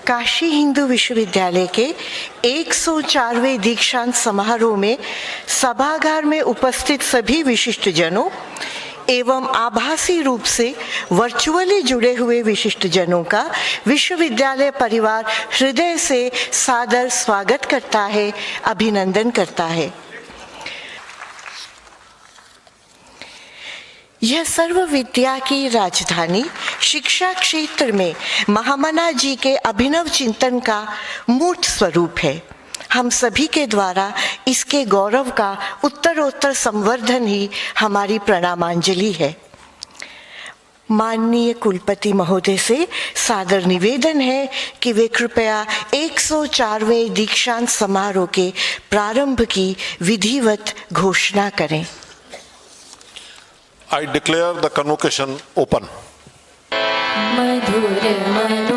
काशी हिंदू विश्वविद्यालय के 104वें दीक्षांत समारोह में सभागार में उपस्थित सभी विशिष्टजनों एवं आभासी रूप से वर्चुअली जुड़े हुए विशिष्टजनों का विश्वविद्यालय परिवार हृदय से सादर स्वागत करता है, अभिनंदन करता है। यह सर्व विद्या की राजधानी शिक्षा क्षेत्र में महामना जी के अभिनव चिंतन का मूर्त स्वरूप है। हम सभी के द्वारा इसके गौरव का उत्तरोत्तर संवर्धन ही हमारी प्रणामांजलि है। माननीय कुलपति महोदय से सादर निवेदन है कि वे कृपया 104वें दीक्षांत समारोह के प्रारंभ की विधिवत घोषणा करें। I declare the convocation open. Madhur